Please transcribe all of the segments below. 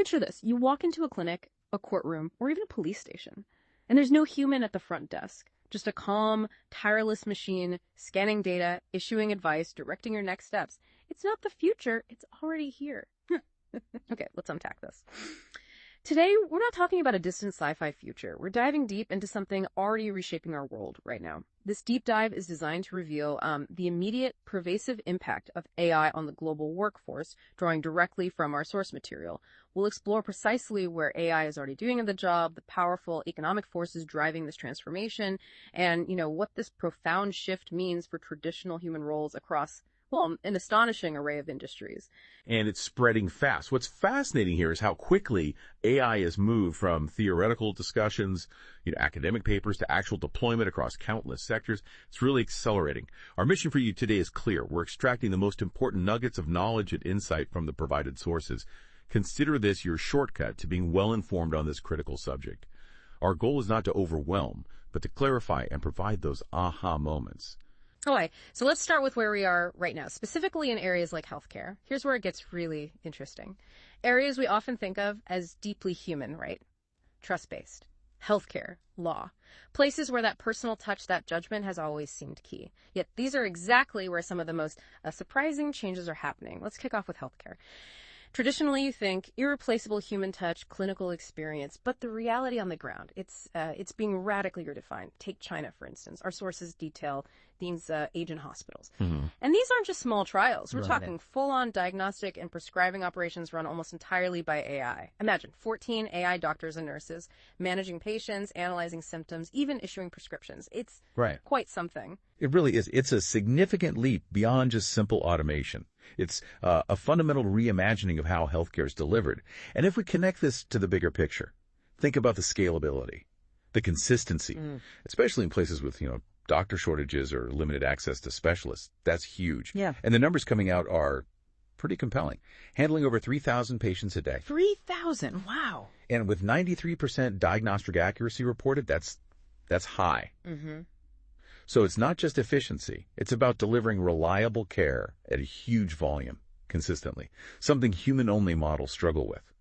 Picture this. You walk into a clinic, a courtroom, or even a police station, and there's no human at the front desk. Just a calm, tireless machine, scanning data, issuing advice, directing your next steps. It's not the future, it's already here. Okay, let's unpack this. Today, we're not talking about a distant sci-fi future. We're diving deep into something already reshaping our world right now. This deep dive is designed to reveal the immediate, pervasive impact of AI on the global workforce, drawing directly from our source material. We'll explore precisely where AI is already doing the job, the powerful economic forces driving this transformation, and, what this profound shift means for traditional human roles across an astonishing array of industries. And it's spreading fast. What's fascinating here is how quickly AI has moved from theoretical discussions, academic papers, to actual deployment across countless sectors. It's really accelerating. Our mission for you today is clear. We're extracting the most important nuggets of knowledge and insight from the provided sources. Consider this your shortcut to being well-informed on this critical subject. Our goal is not to overwhelm, but to clarify and provide those aha moments. Okay, so let's start with where we are right now, specifically in areas like healthcare. Here's where it gets really interesting. Areas we often think of as deeply human, right? Trust-based, healthcare, law. Places where that personal touch, that judgment has always seemed key. Yet these are exactly where some of the most surprising changes are happening. Let's kick off with healthcare. Traditionally, you think irreplaceable human touch, clinical experience, but the reality on the ground, it's being radically redefined. Take China, for instance. Our sources detail these agent hospitals. Mm-hmm. And these aren't just small trials. We're talking full-on diagnostic and prescribing operations run almost entirely by AI. Imagine 14 AI doctors and nurses managing patients, analyzing symptoms, even issuing prescriptions. It's quite something. It really is. It's a significant leap beyond just simple automation. It's a fundamental reimagining of how healthcare is delivered. And if we connect this to the bigger picture, think about the scalability, the consistency, especially in places with, doctor shortages or limited access to specialists. That's huge. Yeah. And the numbers coming out are pretty compelling. Handling over 3,000 patients a day. 3,000? Wow. And with 93% diagnostic accuracy reported, that's high. Mm-hmm. So it's not just efficiency. It's about delivering reliable care at a huge volume consistently, something human-only models struggle with.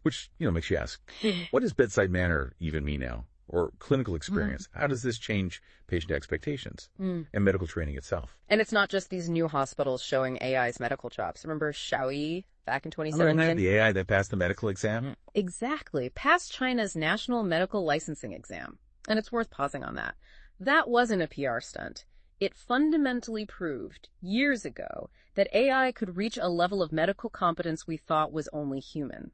Which, makes you ask, what does bedside manner even mean now? Or clinical experience? How does this change patient expectations and medical training itself? And it's not just these new hospitals showing AI's medical chops. Remember Xiaoyi back in 2017? The AI that passed the medical exam? Exactly. Passed China's national medical licensing exam. And it's worth pausing on that. That wasn't a PR stunt. It fundamentally proved, years ago, that AI could reach a level of medical competence we thought was only human.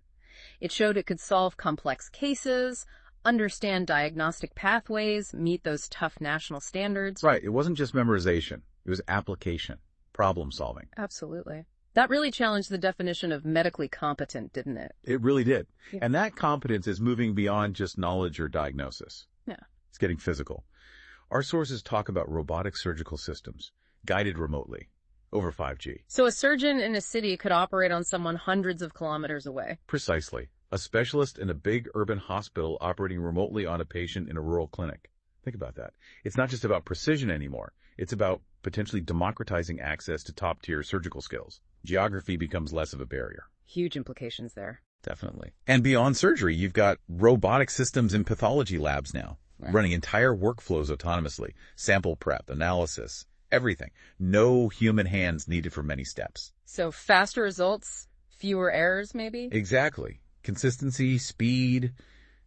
It showed it could solve complex cases, understand diagnostic pathways, meet those tough national standards. Right. It wasn't just memorization. It was application, problem solving. Absolutely. That really challenged the definition of medically competent, didn't it? It really did. Yeah. And that competence is moving beyond just knowledge or diagnosis. Yeah. It's getting physical. Our sources talk about robotic surgical systems, guided remotely, over 5G. So a surgeon in a city could operate on someone hundreds of kilometers away. Precisely. A specialist in a big urban hospital operating remotely on a patient in a rural clinic. Think about that. It's not just about precision anymore. It's about potentially democratizing access to top-tier surgical skills. Geography becomes less of a barrier. Huge implications there. Definitely. And beyond surgery, you've got robotic systems in pathology labs now, running entire workflows autonomously. Sample prep, analysis, everything. No human hands needed for many steps. So faster results, fewer errors maybe? Exactly. Consistency, speed,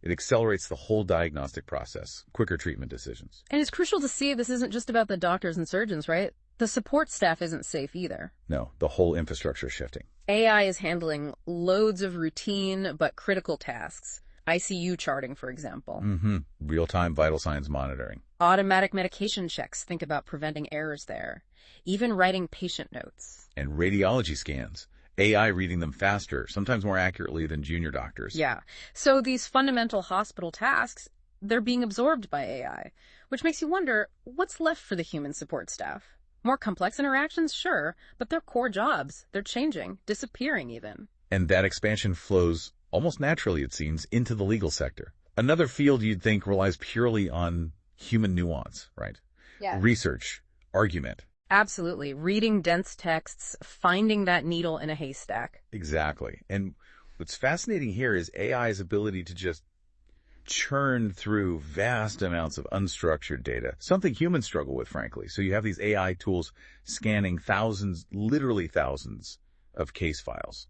it accelerates the whole diagnostic process, quicker treatment decisions. And it's crucial to see this isn't just about the doctors and surgeons, right? The support staff isn't safe either. No, the whole infrastructure is shifting. AI is handling loads of routine but critical tasks. ICU charting, for example. Real-time vital signs monitoring. Automatic medication checks. Think about preventing errors there. Even writing patient notes. And radiology scans. AI reading them faster, sometimes more accurately than junior doctors. Yeah. So these fundamental hospital tasks, they're being absorbed by AI, which makes you wonder, what's left for the human support staff? More complex interactions? Sure, but their core jobs, they're changing, disappearing even. And that expansion flows, almost naturally it seems, into the legal sector. Another field you'd think relies purely on human nuance, right? Yeah. Research, argument. Absolutely. Reading dense texts, finding that needle in a haystack. Exactly. And What's fascinating here is AI's ability to just churn through vast amounts of unstructured data, something humans struggle with, frankly. So you have these AI tools scanning thousands, literally thousands of case files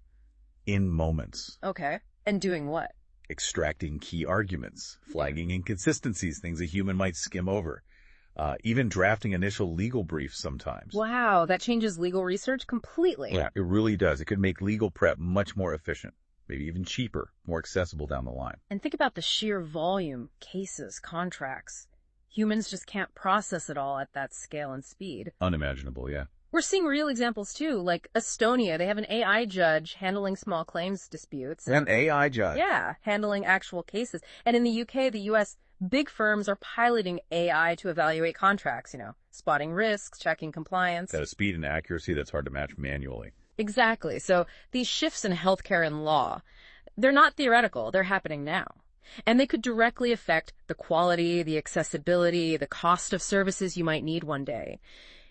in moments. Okay. And doing what? Extracting key arguments, flagging inconsistencies, things a human might skim over, even drafting initial legal briefs sometimes. Wow, that changes legal research completely. Yeah, it really does. It could make legal prep much more efficient, maybe even cheaper, more accessible down the line. And think about the sheer volume, cases, contracts. Humans just can't process it all at that scale and speed. Unimaginable, yeah. We're seeing real examples too, like Estonia. They have an AI judge handling small claims disputes. An AI judge. Yeah, handling actual cases. And in the UK, the US, big firms are piloting AI to evaluate contracts, spotting risks, checking compliance. At a speed and accuracy that's hard to match manually. Exactly. So these shifts in healthcare and law, they're not theoretical, they're happening now. And they could directly affect the quality, the accessibility, the cost of services you might need one day.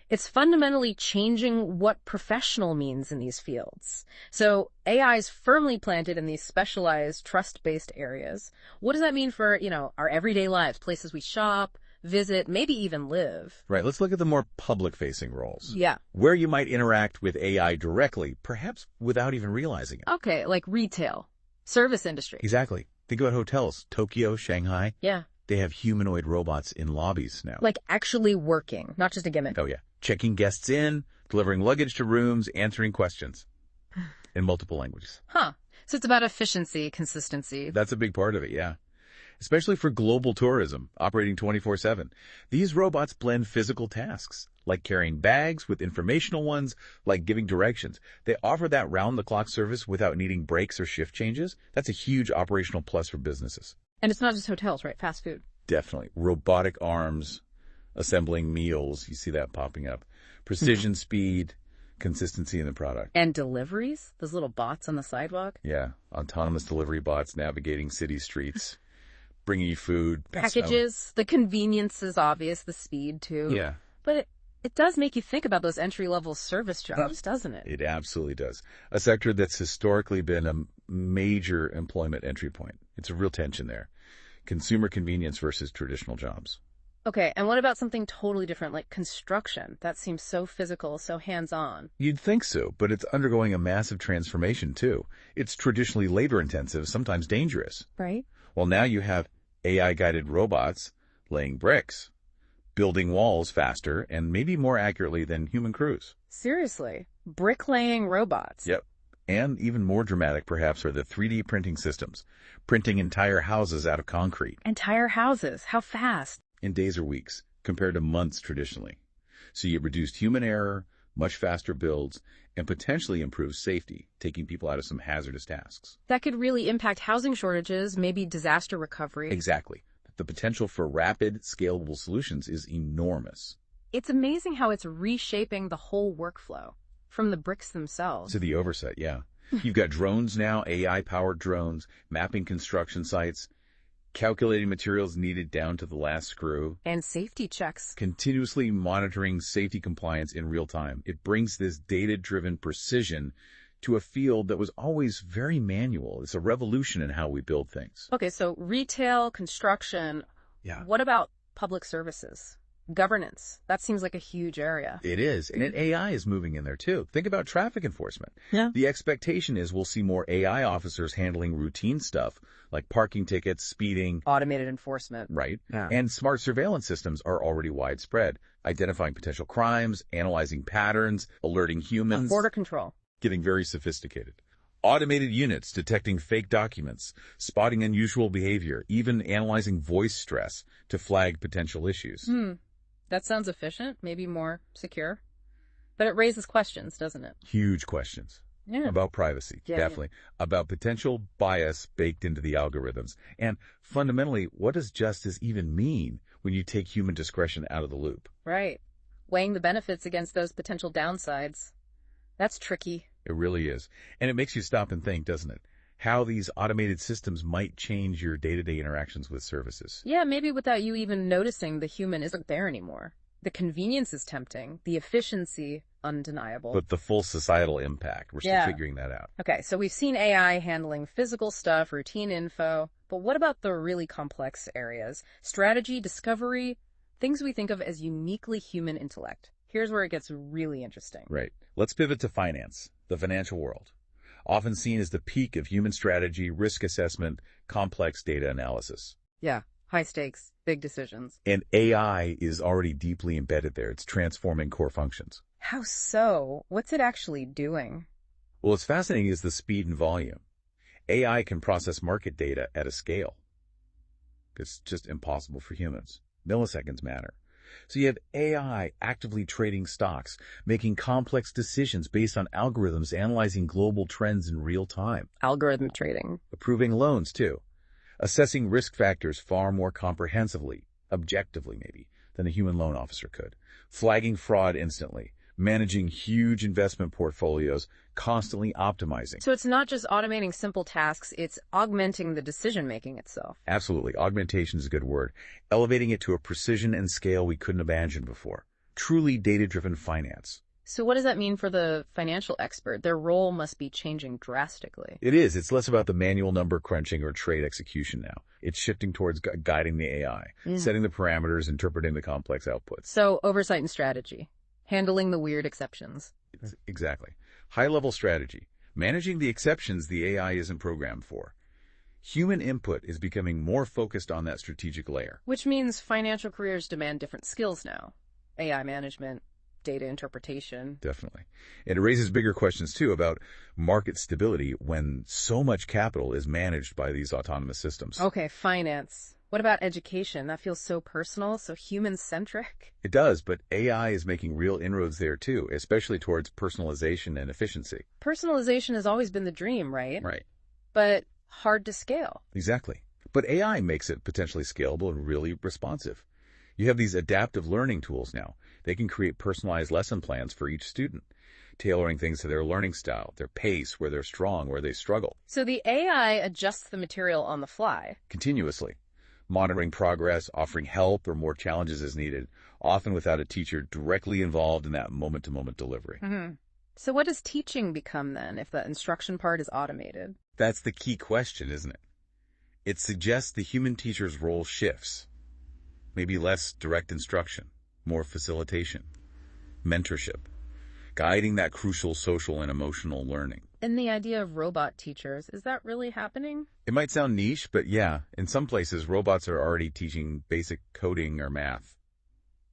It's fundamentally changing what professional means in these fields. So AI is firmly planted in these specialized, trust-based areas. What does that mean for, our everyday lives, places we shop, visit, maybe even live? Right, let's look at the more public-facing roles. Yeah. Where you might interact with AI directly, perhaps without even realizing it. Okay, like retail, service industry. Exactly. Think about hotels. Tokyo, Shanghai. Yeah. They have humanoid robots in lobbies now. Like actually working, not just a gimmick. Oh, yeah. Checking guests in, delivering luggage to rooms, answering questions in multiple languages. Huh. So it's about efficiency, consistency. That's a big part of it, yeah. Especially for global tourism, operating 24/7. These robots blend physical tasks, like carrying bags with informational ones, like giving directions. They offer that round-the-clock service without needing breaks or shift changes. That's a huge operational plus for businesses. And it's not just hotels, right? Fast food. Definitely. Robotic arms, assembling meals. You see that popping up. Precision, speed, consistency in the product. And deliveries? Those little bots on the sidewalk? Yeah. Autonomous delivery bots navigating city streets, bringing you food. Packages. The convenience is obvious, the speed too. Yeah. But it does make you think about those entry-level service jobs, doesn't it? It absolutely does. A sector that's historically been a major employment entry point. It's a real tension there. Consumer convenience versus traditional jobs. Okay, and what about something totally different, like construction? That seems so physical, so hands-on. You'd think so, but it's undergoing a massive transformation, too. It's traditionally labor-intensive, sometimes dangerous. Right. Well, now you have AI-guided robots laying bricks, building walls faster, and maybe more accurately than human crews. Seriously. Bricklaying robots. Yep. And even more dramatic, perhaps, are the 3D printing systems, printing entire houses out of concrete. Entire houses. How fast? In days or weeks, compared to months traditionally. So you reduced human error, much faster builds, and potentially improved safety, taking people out of some hazardous tasks. That could really impact housing shortages, maybe disaster recovery. Exactly. The potential for rapid, scalable solutions is enormous. It's amazing how it's reshaping the whole workflow, from the bricks themselves. To the oversight, yeah. You've got drones now, AI-powered drones, mapping construction sites, calculating materials needed down to the last screw. And safety checks. Continuously monitoring safety compliance in real time. It brings this data-driven precision to a field that was always very manual. It's a revolution in how we build things. Okay, so retail, construction. Yeah. What about public services? Governance. That seems like a huge area. It is. And AI is moving in there too. Think about traffic enforcement. Yeah. The expectation is we'll see more AI officers handling routine stuff like parking tickets, speeding. Automated enforcement. Right. Yeah. And smart surveillance systems are already widespread, identifying potential crimes, analyzing patterns, alerting humans. Border control. Getting very sophisticated. Automated units detecting fake documents, spotting unusual behavior, even analyzing voice stress to flag potential issues. That sounds efficient, maybe more secure. But it raises questions, doesn't it? Huge questions. Yeah. About privacy, definitely. About potential bias baked into the algorithms. And fundamentally, what does justice even mean when you take human discretion out of the loop? Right. Weighing the benefits against those potential downsides. That's tricky. It really is. And it makes you stop and think, doesn't it? How these automated systems might change your day-to-day interactions with services. Yeah, maybe without you even noticing the human isn't there anymore. The convenience is tempting, the efficiency, undeniable. But the full societal impact, we're still figuring that out. Okay, so we've seen AI handling physical stuff, routine info, but what about the really complex areas? Strategy, discovery, things we think of as uniquely human intellect. Here's where it gets really interesting. Right. Let's pivot to finance, the financial world. Often seen as the peak of human strategy, risk assessment, complex data analysis. Yeah, high stakes, big decisions. And AI is already deeply embedded there. It's transforming core functions. How so? What's it actually doing? Well, what's fascinating is the speed and volume. AI can process market data at a scale. It's just impossible for humans. Milliseconds matter. So you have AI actively trading stocks, making complex decisions based on algorithms, analyzing global trends in real time. Algorithm trading. Approving loans, too. Assessing risk factors far more comprehensively, objectively maybe, than a human loan officer could. Flagging fraud instantly. Managing huge investment portfolios, constantly optimizing. So it's not just automating simple tasks, it's augmenting the decision-making itself. Absolutely. Augmentation is a good word. Elevating it to a precision and scale we couldn't imagine before. Truly data-driven finance. So what does that mean for the financial expert? Their role must be changing drastically. It is. It's less about the manual number crunching or trade execution now. It's shifting towards guiding the AI, setting the parameters, interpreting the complex outputs. So oversight and strategy. Handling the weird exceptions. Exactly. High-level strategy. Managing the exceptions the AI isn't programmed for. Human input is becoming more focused on that strategic layer. Which means financial careers demand different skills now. AI management, data interpretation. Definitely. And it raises bigger questions, too, about market stability when so much capital is managed by these autonomous systems. Okay, finance. What about education? That feels so personal, so human-centric. It does, but AI is making real inroads there, too, especially towards personalization and efficiency. Personalization has always been the dream, right? Right. But hard to scale. Exactly. But AI makes it potentially scalable and really responsive. You have these adaptive learning tools now. They can create personalized lesson plans for each student, tailoring things to their learning style, their pace, where they're strong, where they struggle. So the AI adjusts the material on the fly. Continuously. Monitoring progress, offering help or more challenges as needed, often without a teacher directly involved in that moment-to-moment delivery. So what does teaching become then if the instruction part is automated? That's the key question, isn't it? It suggests the human teacher's role shifts. Maybe less direct instruction, more facilitation, mentorship, guiding that crucial social and emotional learning. And the idea of robot teachers, is that really happening? It might sound niche, but yeah, in some places, robots are already teaching basic coding or math,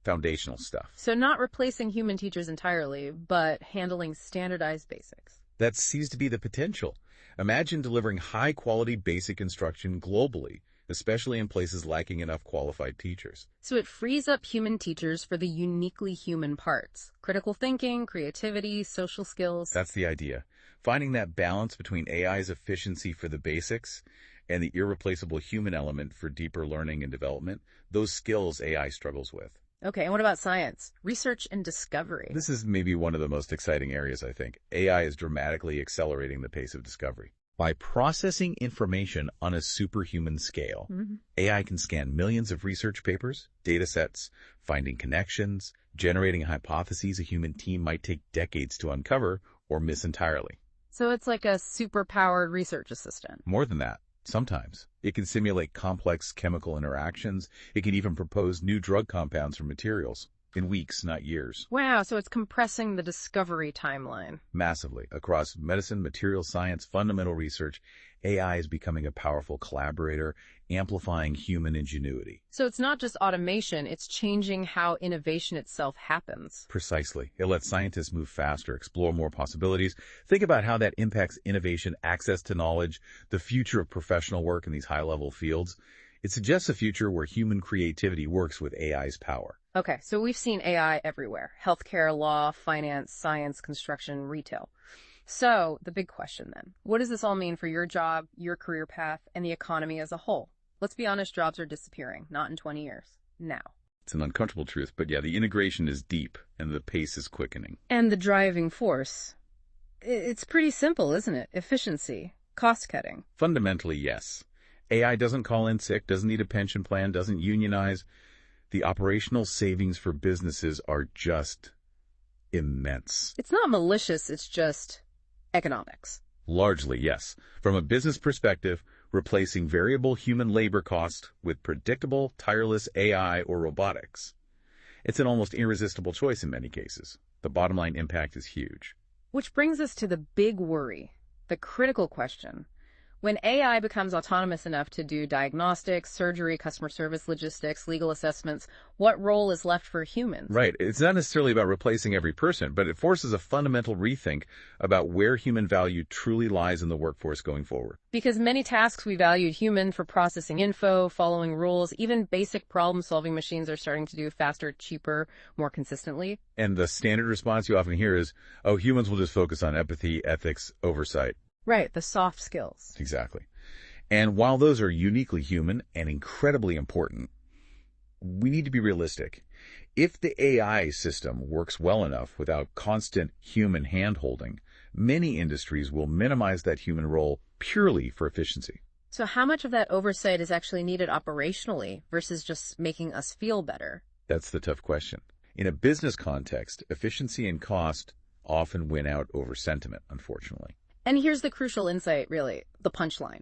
foundational stuff. So not replacing human teachers entirely, but handling standardized basics. That seems to be the potential. Imagine delivering high-quality basic instruction globally, especially in places lacking enough qualified teachers. So it frees up human teachers for the uniquely human parts. Critical thinking, creativity, social skills. That's the idea. Finding that balance between AI's efficiency for the basics and the irreplaceable human element for deeper learning and development, those skills AI struggles with. Okay, and what about science? Research and discovery. This is maybe one of the most exciting areas, I think. AI is dramatically accelerating the pace of discovery. By processing information on a superhuman scale, AI can scan millions of research papers, data sets, finding connections, generating hypotheses a human team might take decades to uncover or miss entirely. So it's like a super-powered research assistant. More than that, sometimes. It can simulate complex chemical interactions. It can even propose new drug compounds for materials in weeks, not years. Wow, so it's compressing the discovery timeline. Massively. Across medicine, material science, fundamental research, AI is becoming a powerful collaborator, amplifying human ingenuity. So it's not just automation, it's changing how innovation itself happens. Precisely. It lets scientists move faster, explore more possibilities. Think about how that impacts innovation, access to knowledge, the future of professional work in these high-level fields. It suggests a future where human creativity works with AI's power. Okay, so we've seen AI everywhere. Healthcare, law, finance, science, construction, retail. So the big question then, what does this all mean for your job, your career path, and the economy as a whole? Let's be honest, jobs are disappearing, not in 20 years, now. It's an uncomfortable truth, but yeah, the integration is deep and the pace is quickening. And the driving force, it's pretty simple, isn't it? Efficiency, cost cutting. Fundamentally, yes. AI doesn't call in sick, doesn't need a pension plan, doesn't unionize. The operational savings for businesses are just immense. It's not malicious, it's just economics. Largely, yes. From a business perspective, replacing variable human labor cost with predictable, tireless AI or robotics. It's an almost irresistible choice in many cases. The bottom line impact is huge. Which brings us to the big worry, the critical question. When AI becomes autonomous enough to do diagnostics, surgery, customer service, logistics, legal assessments, what role is left for humans? Right. It's not necessarily about replacing every person, but it forces a fundamental rethink about where human value truly lies in the workforce going forward. Because many tasks we valued human for processing info, following rules, even basic problem-solving machines are starting to do faster, cheaper, more consistently. And the standard response you often hear is, oh, humans will just focus on empathy, ethics, oversight. Right, the soft skills. Exactly. And while those are uniquely human and incredibly important, we need to be realistic. If the AI system works well enough without constant human hand-holding, many industries will minimize that human role purely for efficiency. So how much of that oversight is actually needed operationally versus just making us feel better? That's the tough question. In a business context, efficiency and cost often win out over sentiment, unfortunately. And here's the crucial insight, really, the punchline.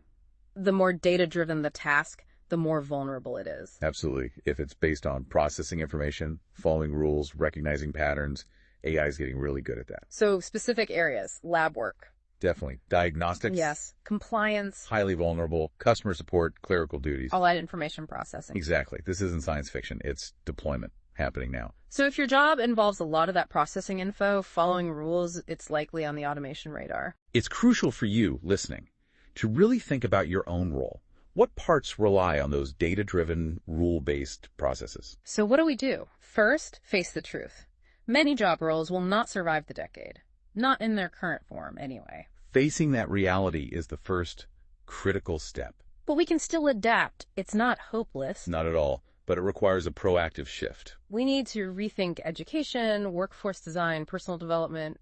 The more data-driven the task, the more vulnerable it is. Absolutely. If it's based on processing information, following rules, recognizing patterns, AI is getting really good at that. So specific areas, lab work. Definitely. Diagnostics. Yes. Compliance. Highly vulnerable. Customer support, clerical duties. All that information processing. Exactly. This isn't science fiction. It's deployment happening now. So if your job involves a lot of that processing info, following rules, it's likely on the automation radar. It's crucial for you, listening, to really think about your own role. What parts rely on those data-driven, rule-based processes? So what do we do? First, face the truth. Many job roles will not survive the decade. Not in their current form, anyway. Facing that reality is the first critical step. But we can still adapt. It's not hopeless. Not at all, but it requires a proactive shift. We need to rethink education, workforce design, personal development,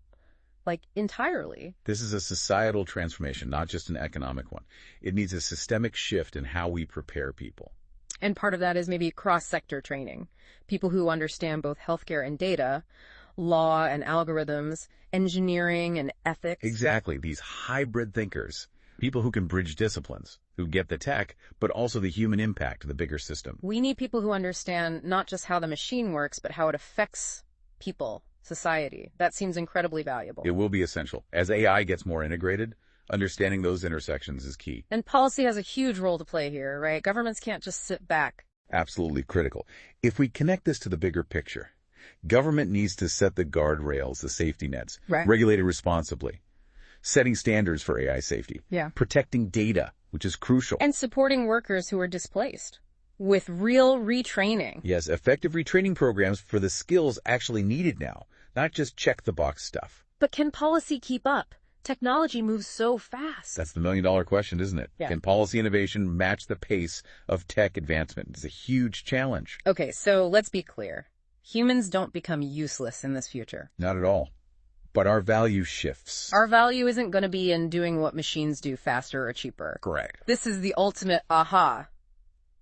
entirely. This is a societal transformation, not just an economic one. It needs a systemic shift in how we prepare people. And part of that is maybe cross-sector training. People who understand both healthcare and data, law and algorithms, engineering and ethics. Exactly. These hybrid thinkers. People who can bridge disciplines, who get the tech, but also the human impact of the bigger system. We need people who understand not just how the machine works, but how it affects people, society. That seems incredibly valuable. It will be essential. As AI gets more integrated, understanding those intersections is key. And policy has a huge role to play here, right? Governments can't just sit back. Absolutely critical. If we connect this to the bigger picture, government needs to set the guardrails, the safety nets, Right. regulate it responsibly, setting standards for AI safety, Yeah. protecting data, which is crucial. And supporting workers who are displaced with real retraining. Yes, effective retraining programs for the skills actually needed now, not just check-the-box stuff. But can policy keep up? Technology moves so fast. That's the million-dollar question, isn't it? Yeah. Can policy innovation match the pace of tech advancement? It's a huge challenge. Okay, so let's be clear. Humans don't become useless in this future. Not at all. But our value shifts. Our value isn't going to be in doing what machines do faster or cheaper. Correct. This is the ultimate aha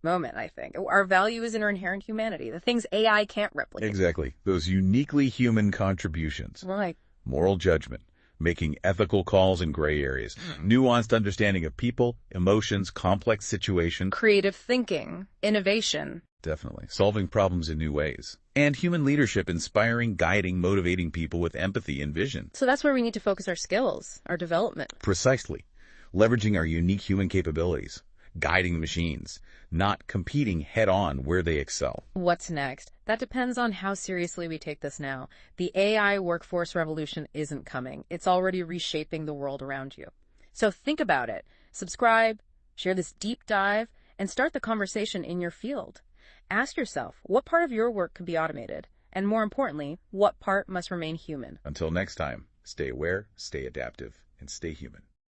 moment, I think. Our value is in our inherent humanity, the things AI can't replicate. Exactly. Those uniquely human contributions. Like, Moral judgment, making ethical calls in gray areas, nuanced understanding of people, emotions, complex situations. creative thinking, innovation. Definitely. Solving problems in new ways. And human leadership, inspiring, guiding, motivating people with empathy and vision. So that's where we need to focus our skills, our development. Precisely. Leveraging our unique human capabilities. Guiding the machines. Not competing head-on where they excel. What's next? That depends on how seriously we take this now. The AI workforce revolution isn't coming. It's already reshaping the world around you. So think about it. Subscribe, share this deep dive, and start the conversation in your field. Ask yourself, what part of your work could be automated? And more importantly, what part must remain human? Until next time, stay aware, stay adaptive, and stay human.